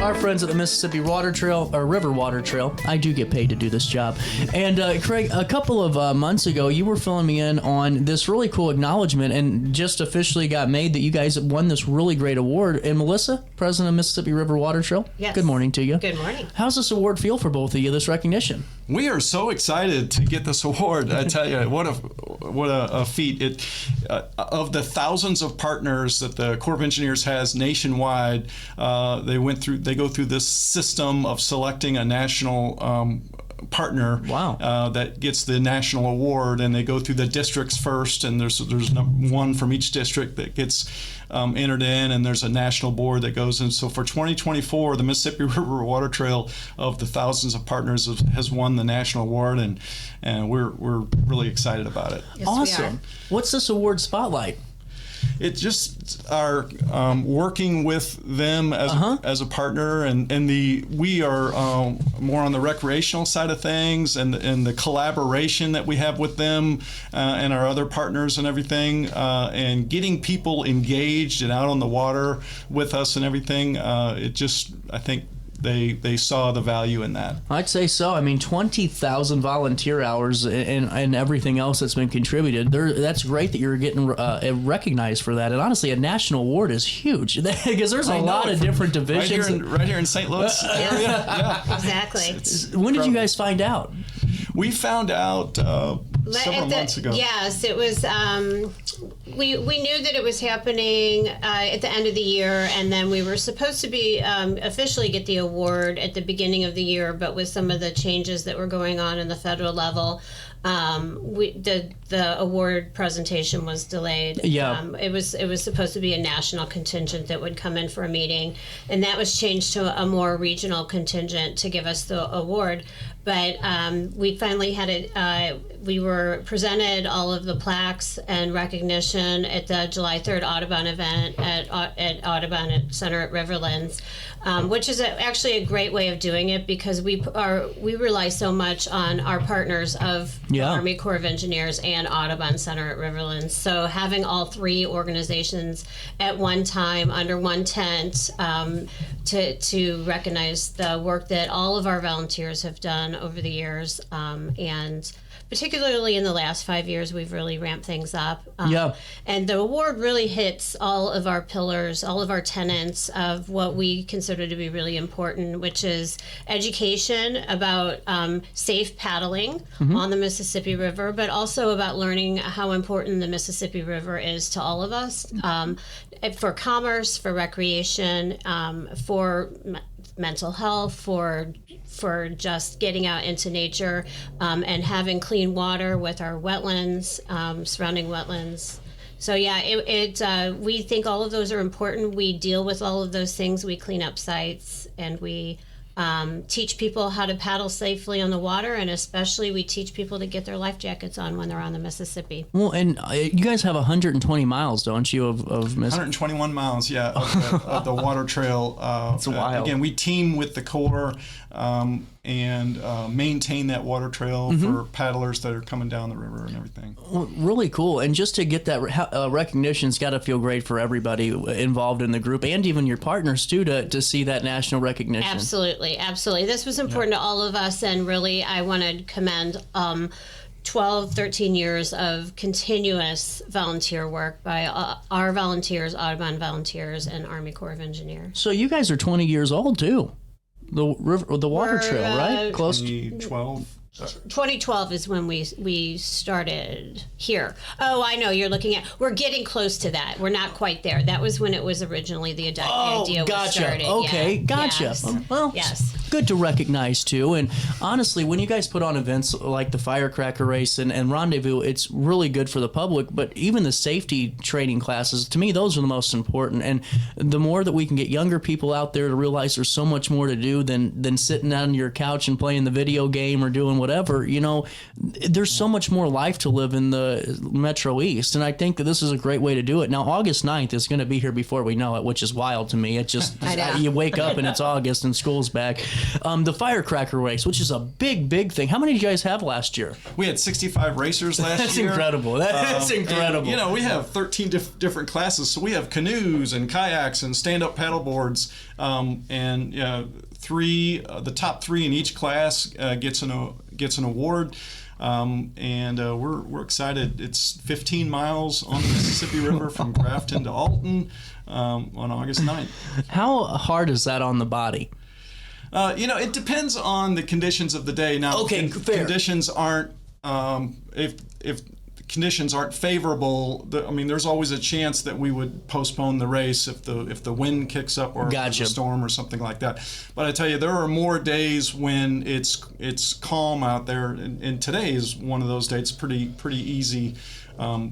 our friends at the Mississippi Water Trail, or River Water Trail. I do get paid to do this job. And Craig, a couple of months ago, you were filling me in on this really cool acknowledgement and just officially got made that you guys won this really great award. And Melissa, president of Mississippi River Water Trail, yes. Good morning to you. Good morning. How's this award feel for both of you, this recognition? We are so excited to get this award. I tell you, what a feat! Of the thousands of partners that the Corps of Engineers has nationwide, they go through this system of selecting a national partner. Wow. That gets the national award, and they go through the districts first, and there's one from each district that gets entered in, and there's a national board that goes in. So for 2024, the Mississippi River Water Trail, of the thousands of partners, has won the national award, and we're really excited about it. Yes, awesome. What's this award spotlight? It just are working with them as a partner, and we are more on the recreational side of things, and the collaboration that we have with them and our other partners and everything, and getting people engaged and out on the water with us and everything. I think they saw the value in that. I'd say so. I mean, 20,000 volunteer hours and everything else that's been contributed. That's great that you're getting recognized for that. And honestly, a national award is huge because there's a lot of different divisions. Right here in St. Louis area. Yeah. Exactly. When did you guys find out? We found out several months ago. Yes, it was. We knew that it was happening at the end of the year, and then we were supposed to be officially get the award at the beginning of the year, but with some of the changes that were going on in the federal level, the award presentation was delayed. Yeah. It was supposed to be a national contingent that would come in for a meeting, and that was changed to a more regional contingent to give us the award. But we finally had it. We were presented all of the plaques and recognition at the July 3rd Audubon event at Audubon Center at Riverlands, which is actually a great way of doing it because we rely so much on our partners of the Army Corps of Engineers and Audubon Center at Riverlands. So having all three organizations at one time under one tent to recognize the work that all of our volunteers have done over the years, and particularly in the last 5 years, we've really ramped things up. And the award really hits all of our pillars, all of our tenets of what we consider to be really important, which is education about safe paddling on the Mississippi River, but also about learning how important the Mississippi River is to all of us, for commerce, for recreation, for mental health, for just getting out into nature, and having clean water with our wetlands, surrounding wetlands. So we think all of those are important. We deal with all of those things. We clean up sites, and we teach people how to paddle safely on the water, and especially we teach people to get their life jackets on when they're on the Mississippi. Well, and you guys have 120 miles, don't you, of Mississippi? 121 miles, of the water trail. That's wild. Again, we team with the Corps and maintain that water trail for paddlers that are coming down the river and everything. Well, really cool. And just to get that recognition's got to feel great for everybody involved in the group, and even your partners too, to see that national recognition. Absolutely. This was important to all of us, and really I want to commend 12, 13 years of continuous volunteer work by our volunteers, Audubon volunteers, and Army Corps of Engineers. So you guys are 20 years old too. The water trail, right? Close 2012. 2012 is when we started here. Oh, I know you're looking at. We're getting close to that. We're not quite there. That was when it was originally the idea was started. Okay, gotcha. Yes. Well, good to recognize too. And honestly, when you guys put on events like the Firecracker Race and Rendezvous, it's really good for the public. But even the safety training classes, to me, those are the most important. And the more that we can get younger people out there to realize there's so much more to do than sitting on your couch and playing the video game or doing whatever, there's so much more life to live in the Metro East. And I think that this is a great way to do it. Now, August 9th is going to be here before we know it, which is wild to me. It just, you wake up and it's August and school's back. The Firecracker Race, which is a big, big thing. How many did you guys have last year? We had 65 racers last That's year. Incredible. That's incredible. And, we have 13 different classes. So we have canoes and kayaks and stand-up paddle boards. The top three in each class gets an award. We're excited. It's 15 miles on the Mississippi River from Grafton to Alton on August 9th. How hard is that on the body? It depends on the conditions of the day. Now, fair. Conditions aren't if conditions aren't favorable. There's always a chance that we would postpone the race if the wind kicks up or there's a storm or something like that. But I tell you, there are more days when it's calm out there, and today is one of those days. Pretty easy. The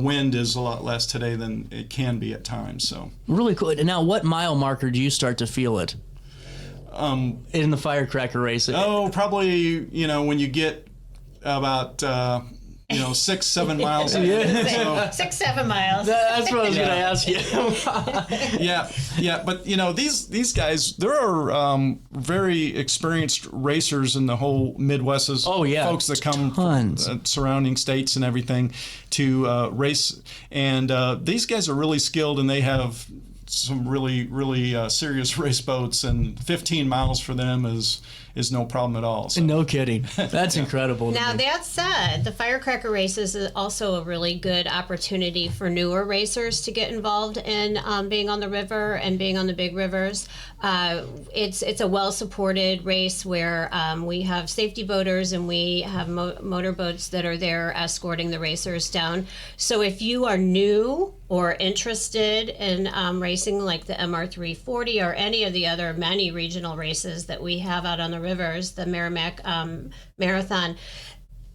wind is a lot less today than it can be at times. So really cool. Now, what mile marker do you start to feel it? In the Firecracker Race? Probably when you get about 6-7 miles. So, 6-7 miles. That's what I was going to ask you. yeah. But these guys, there are very experienced racers in the whole Midwest. Folks that come from surrounding states and everything to race, and these guys are really skilled, and they have some really serious race boats, and 15 miles for them is no problem at all. So. No kidding. That's incredible. Now, that said, the Firecracker Race is also a really good opportunity for newer racers to get involved in being on the river and being on the big rivers. It's a well-supported race where we have safety boaters and we have motorboats that are there escorting the racers down. So if you are new or interested in racing like the MR340 or any of the other many regional races that we have out on the rivers, the Merrimack Marathon,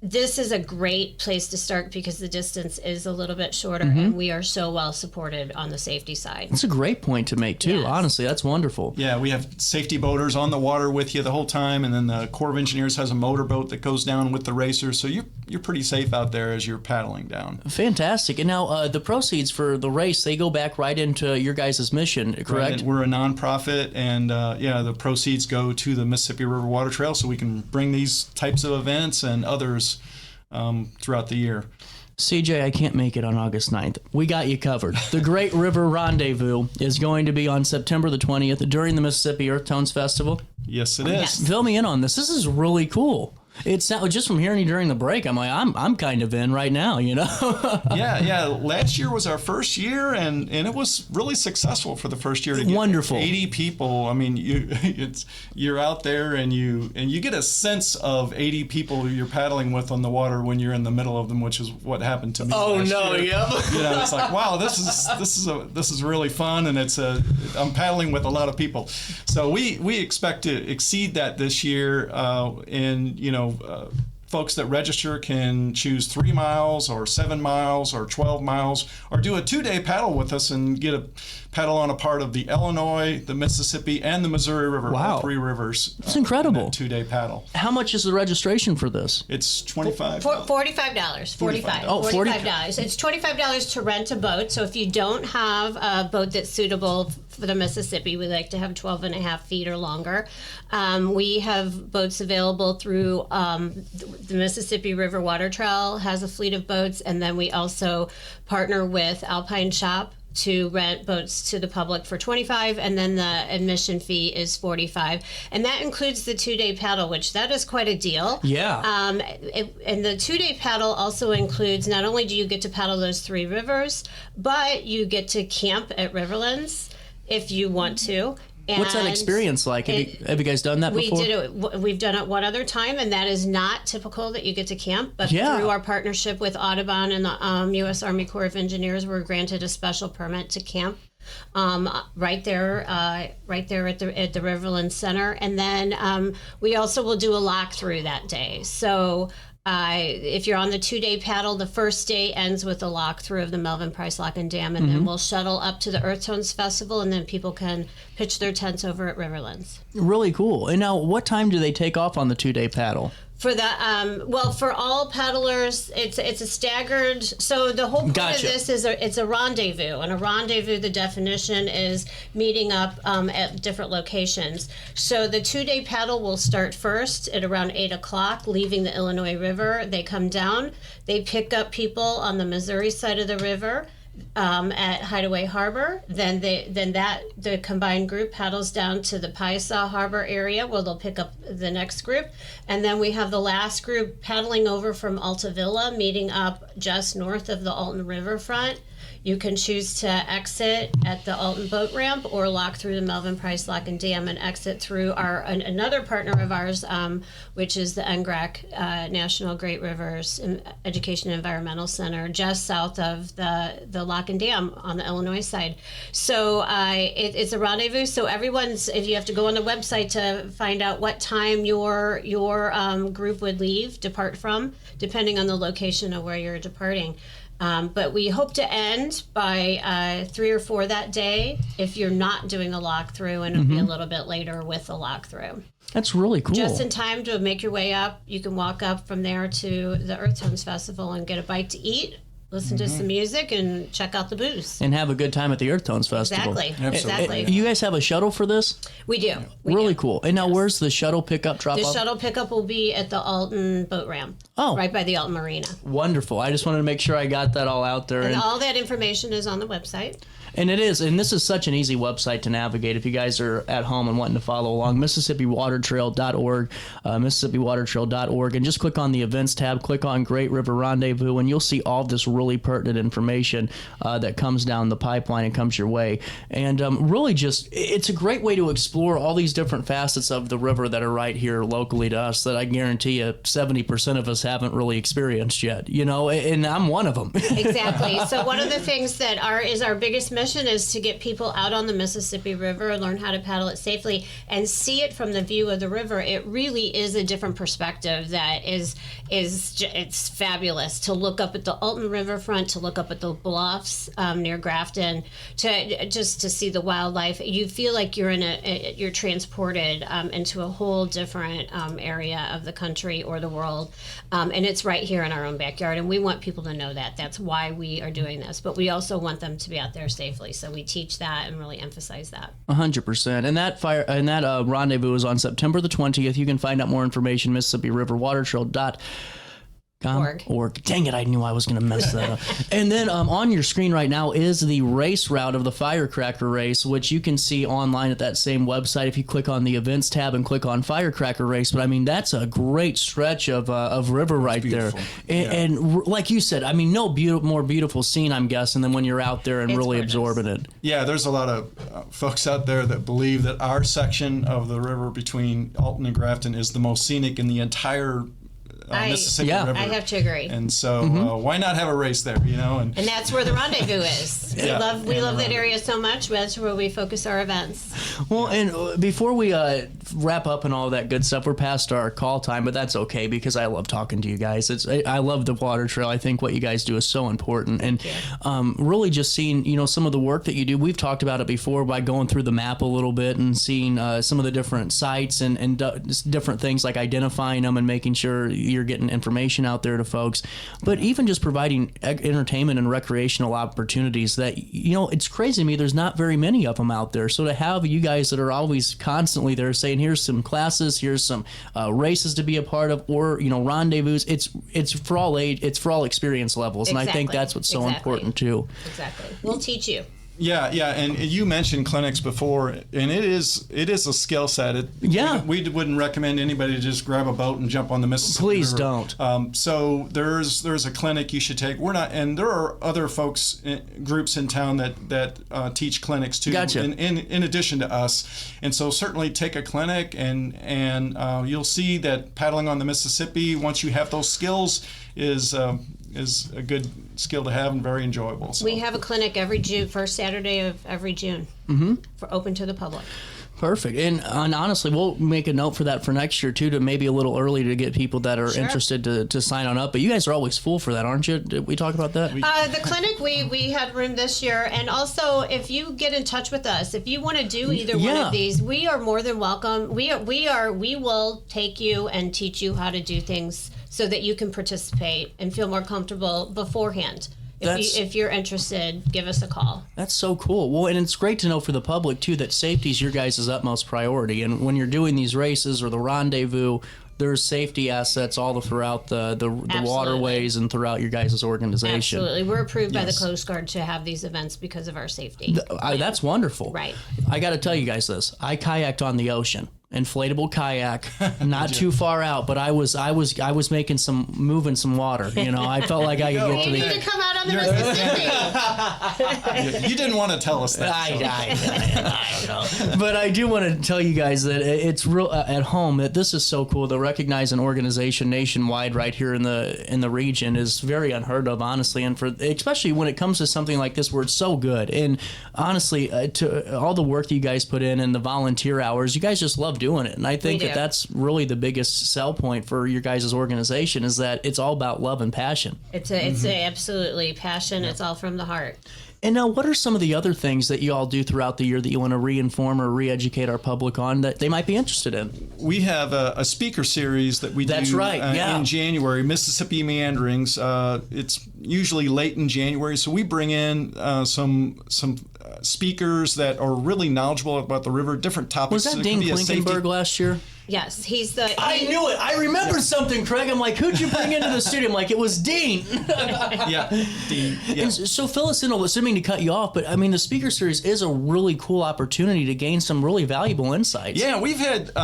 this is a great place to start because the distance is a little bit shorter and we are so well supported on the safety side. That's a great point to make too. Yes. Honestly, that's wonderful. Yeah, we have safety boaters on the water with you the whole time, and then the Corps of Engineers has a motorboat that goes down with the racers, so you're pretty safe out there as you're paddling down. Fantastic. And now the proceeds for the race, they go back right into your guys' mission, correct? Right. We're a nonprofit, and the proceeds go to the Mississippi River Water Trail so we can bring these types of events and others throughout the year. CJ, I can't make it on August 9th. We got you covered. The Great River Rendezvous is going to be on September the 20th during the Mississippi Earthtones Festival. Yes, it is. Yes. Fill me in on this. This is really cool. It's just from hearing you during the break, I'm like, I'm kind of in right now, Yeah. Last year was our first year, and it was really successful for the first year to get wonderful 80 people. I mean, you're out there and you get a sense of 80 people you're paddling with on the water when you're in the middle of them, which is what happened to me. Oh no, year. yep. It's like, wow, this is really fun, and I'm paddling with a lot of people. So we expect to exceed that this year, folks that register can choose 3 miles or 7 miles or 12 miles or do a 2-day paddle with us and get a paddle on a part of the Illinois, the Mississippi, and the Missouri River. Wow. All 3 rivers. That's incredible. 2-day paddle. How much is the registration for this? It's $25. $45. Oh, $45. It's $25 to rent a boat. So if you don't have a boat that's suitable for the Mississippi, we like to have 12 and a half feet or longer. We have boats available through the Mississippi River Water Trail has a fleet of boats, and then we also partner with Alpine Shop to rent boats to the public for $25, and then the admission fee is $45, and that includes the 2-day paddle, which that is quite a deal. Yeah. And the 2-day paddle also includes, not only do you get to paddle those 3 rivers, but you get to camp at Riverlands if you want to. What's that experience like? Have you guys done that before? We've done it one other time, and that is not typical that you get to camp. But through our partnership with Audubon and the U.S. Army Corps of Engineers, we're granted a special permit to camp right there at the Riverland Center. And then we also will do a lock through that day. So if you're on the 2-day paddle, the first day ends with the lock through of the Melvin Price Lock and Dam, and then we'll shuttle up to the Earthtones Festival, and then people can pitch their tents over at Riverlands. Really cool. And now, what time do they take off on the 2-day paddle? For the for all paddlers, it's a staggered. So the whole point of this is it's a rendezvous, and a rendezvous, the definition is meeting up at different locations. So the 2-day paddle will start first at around 8 o'clock, leaving the Illinois River. They come down, they pick up people on the Missouri side of the river. At Hideaway Harbor, then the combined group paddles down to the Piasa Harbor area where they'll pick up the next group, and then we have the last group paddling over from Altavilla, meeting up just north of the Alton Riverfront. You can choose to exit at the Alton Boat Ramp or lock through the Melvin Price Lock and Dam and exit through another partner of ours, which is the NGRAC, National Great Rivers Education and Environmental Center, just south of the Lock and Dam on the Illinois side. So it's a rendezvous. So if you have to go on the website to find out what time your group would depart from, depending on the location of where you're departing. But we hope to end by 3 or 4 that day if you're not doing the lock through, and it'll be a little bit later with the lock through. That's really cool. Just in time to make your way up. You can walk up from there to the Earthtones Festival and get a bite to eat, listen to some music, and check out the booths. And have a good time at the Earthtones Festival. Exactly. You guys have a shuttle for this? We do. Really cool. And now where's the shuttle pickup drop off? The shuttle pickup will be at the Alton Boat Ramp. Oh. Right by the Alton Marina. Wonderful. I just wanted to make sure I got that all out there. And all that information is on the website. And it is, and this is such an easy website to navigate if you guys are at home and wanting to follow along. MississippiWaterTrail.org, MississippiWaterTrail.org, and just click on the events tab, click on Great River Rendezvous, and you'll see all this really pertinent information that comes down the pipeline and comes your way. And really just, it's a great way to explore all these different facets of the river that are right here locally to us that I guarantee you 70% of us haven't really experienced yet, and I'm one of them. Exactly. So one of the things that is our biggest mission is to get people out on the Mississippi River, learn how to paddle it safely, and see it from the view of the river. It really is a different perspective that it's fabulous to look up at the Alton Riverfront, to look up at the bluffs near Grafton, to see the wildlife. You feel like you're transported into a whole different area of the country or the world, and it's right here in our own backyard. And we want people to know that. That's why we are doing this. But we also want them to be out there safely. So we teach that and really emphasize that. 100%. And that rendezvous is on September the 20th. You can find out more information, MississippiRiverWaterTrail.org. Dang it, I knew I was going to mess that up. And then on your screen right now is the race route of the Firecracker Race, which you can see online at that same website if you click on the events tab and click on Firecracker Race. But I mean, that's a great stretch of river right there. And like you said, I mean, no more beautiful scene, I'm guessing, than when you're out there and really absorbing it. Yeah, there's a lot of folks out there that believe that our section of the river between Alton and Grafton is the most scenic in the entire Mississippi River. I have to agree. And so why not have a race there, And that's where the rendezvous is. We love that area so much. That's where we focus our events. Well, and before we wrap up and all that good stuff, we're past our call time, but that's okay because I love talking to you guys. I love the water trail. I think what you guys do is so important. And really just seeing, some of the work that you do. We've talked about it before by going through the map a little bit and seeing some of the different sites and different things like identifying them and making sure you're getting information out there to folks, but even just providing entertainment and recreational opportunities that, it's crazy to me. There's not very many of them out there. So to have you guys that are always constantly there saying, here's some classes, here's some races to be a part of, or, rendezvous, it's for all age, it's for all experience levels. Exactly. And I think that's what's so important too. Exactly. We'll teach you. Yeah, and you mentioned clinics before, and it is a skill set. We wouldn't recommend anybody to just grab a boat and jump on the Mississippi Please River. don't. So there's a clinic you should take. And there are other groups in town that teach clinics too. Gotcha. In addition to us, and so certainly take a clinic, and you'll see that paddling on the Mississippi, once you have those skills, is a good skill to have and very enjoyable. So. We have a clinic every June, first Saturday of every June, for open to the public. Perfect. And honestly, we'll make a note for that for next year, too, to maybe a little early to get people that are interested to sign on up. But you guys are always full for that, aren't you? Did we talk about that? The clinic, we had room this year. And also, if you get in touch with us, if you want to do either one of these, we are more than welcome. We will take you and teach you how to do things so that you can participate and feel more comfortable beforehand. If you're interested, give us a call. That's so cool. Well, and it's great to know for the public, too, that safety is your guys' utmost priority. And when you're doing these races or the rendezvous, there's safety assets all throughout the waterways and throughout your guys' organization. Absolutely. We're approved by the Coast Guard to have these events because of our safety. That's wonderful. Right. I got to tell you guys this. I kayaked on the ocean. Inflatable kayak, not too far out, but I was moving some water. You know, I felt like I could get to the. You need to come out on the Mississippi. You didn't want to tell us that. I don't know. But I do want to tell you guys that it's real at home. That this is so cool. To recognize an organization nationwide right here in the region is very unheard of, honestly, and especially when it comes to something like this where it's so good. And honestly, to all the work that you guys put in and the volunteer hours, you guys just love doing it. And I think that's really the biggest sell point for your guys' organization is that it's all about love and passion. It's absolutely passion. It's all from the heart. And now, what are some of the other things that you all do throughout the year that you want to re-inform or re-educate our public on that they might be interested in? We have a speaker series that we do in January, Mississippi Meanderings. It's usually late in January, so we bring in some speakers that are really knowledgeable about the river, different topics. Was that Dean Klinkenberg last year? Yes, he's I knew it. I remembered something, Craig. I'm like, who'd you bring into the studio? I'm like, it was Dean. Dean. Yeah. So fill us in, assuming to cut you off, but I mean, the speaker series is a really cool opportunity to gain some really valuable insights. Yeah, we've had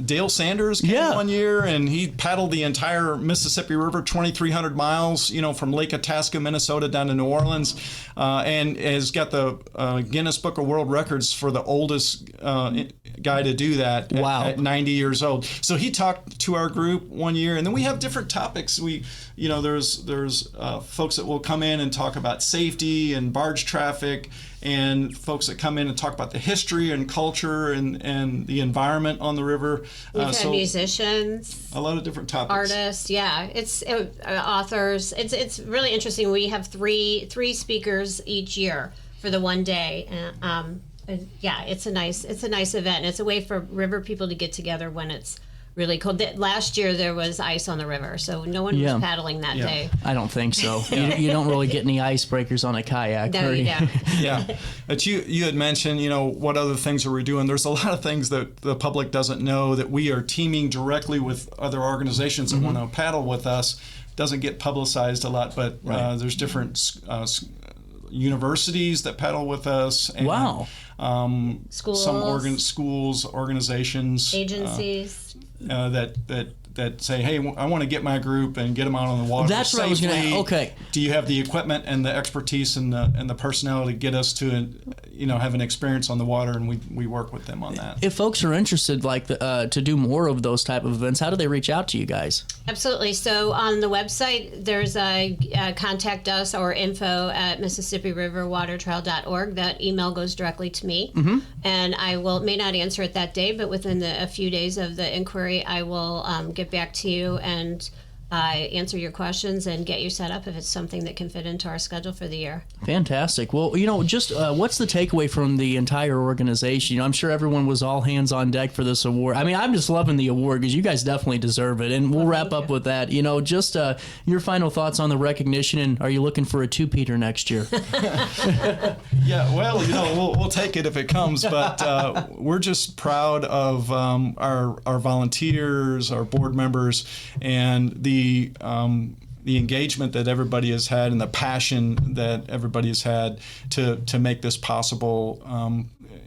Dale Sanders came one year, and he paddled the entire Mississippi River, 2,300 miles, from Lake Itasca, Minnesota, down to New Orleans, and has got the Guinness Book of World Records for the oldest guy to do that. Wow. At 90 years old. So he talked to our group one year, and then we have different topics. There's folks that will come in and talk about safety and barge traffic, and folks that come in and talk about the history and culture and the environment on the river. We've had musicians, a lot of different topics. Artists, it's authors. It's really interesting. We have three speakers each year for the one day. It's a nice event. And it's a way for river people to get together when it's really cold. Last year there was ice on the river, so no one was paddling that day. I don't think so. You don't really get any icebreakers on a kayak. No, you don't. Yeah, but you had mentioned, what other things are we doing? There's a lot of things that the public doesn't know that we are teaming directly with other organizations that want to paddle with us. Doesn't get publicized a lot, but there's different universities that paddle with us. And, schools, schools, organizations, agencies that say, hey, I want to get my group and get them out on the water. That's safely. what I was going to. Okay. Do you have the equipment and the expertise and the personnel to get us to, have an experience on the water? And we work with them on that. If folks are interested, to do more of those type of events, how do they reach out to you guys? Absolutely. So on the website, there's a contact us or info@MississippiRiverWaterTrail.org. That email goes directly to me, and I may not answer it that day, but within a few days of the inquiry, I will get back to you and answer your questions and get you set up if it's something that can fit into our schedule for the year. Fantastic. Well, just what's the takeaway from the entire organization? I'm sure everyone was all hands on deck for this award. I mean, I'm just loving the award because you guys definitely deserve it. And we'll wrap up with that. Just your final thoughts on the recognition, and are you looking for a two-peater next year? Yeah, well, we'll take it if it comes, but we're just proud of our volunteers, our board members, and the engagement that everybody has had and the passion that everybody has had to make this possible,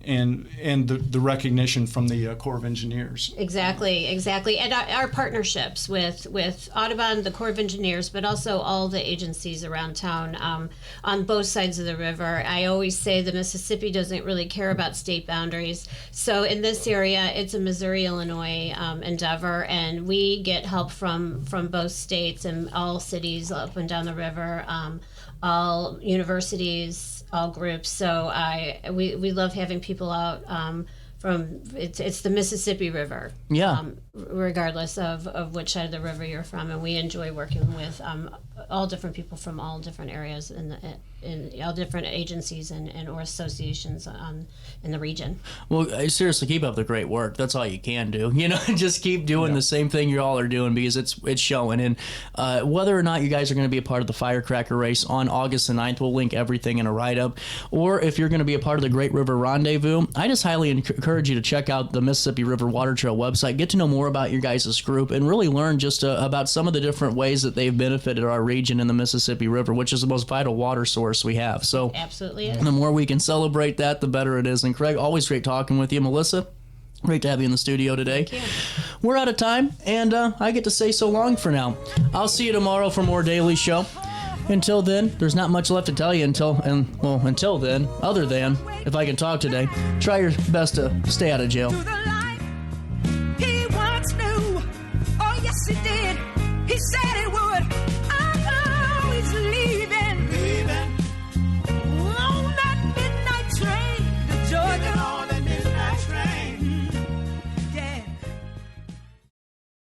and the recognition from the Corps of Engineers. Exactly. And our partnerships with Audubon, the Corps of Engineers, but also all the agencies around town on both sides of the river. I always say the Mississippi doesn't really care about state boundaries. So in this area, it's a Missouri-Illinois endeavor, and we get help from both states and all cities up and down the river, all universities, all groups. So we love having people out it's the Mississippi River. Yeah. Regardless of which side of the river you're from, and we enjoy working with all different people from all different areas in all different agencies and or associations in the region. Well, seriously, keep up the great work. That's all you can do. Just keep doing the same thing you all are doing, because it's showing. And whether or not you guys are going to be a part of the Firecracker Race on August the 9th, we'll link everything in a write-up. Or if you're going to be a part of the Great River Rendezvous, I just highly encourage you to check out the Mississippi River Water Trail website, get to know more about your guys' group, and really learn just about some of the different ways that they've benefited our region in the Mississippi River, which is the most vital water source we have. So Absolutely is. The more we can celebrate that, the better it is. And Craig, always great talking with you. Melissa, great to have you in the studio today. Thank you. We're out of time, and I get to say so long for now. I'll see you tomorrow for more Daily Show. Until then, there's not much left to tell you until then, other than, if I can talk today, try your best to stay out of jail. He once knew, oh yes he did, he said he would.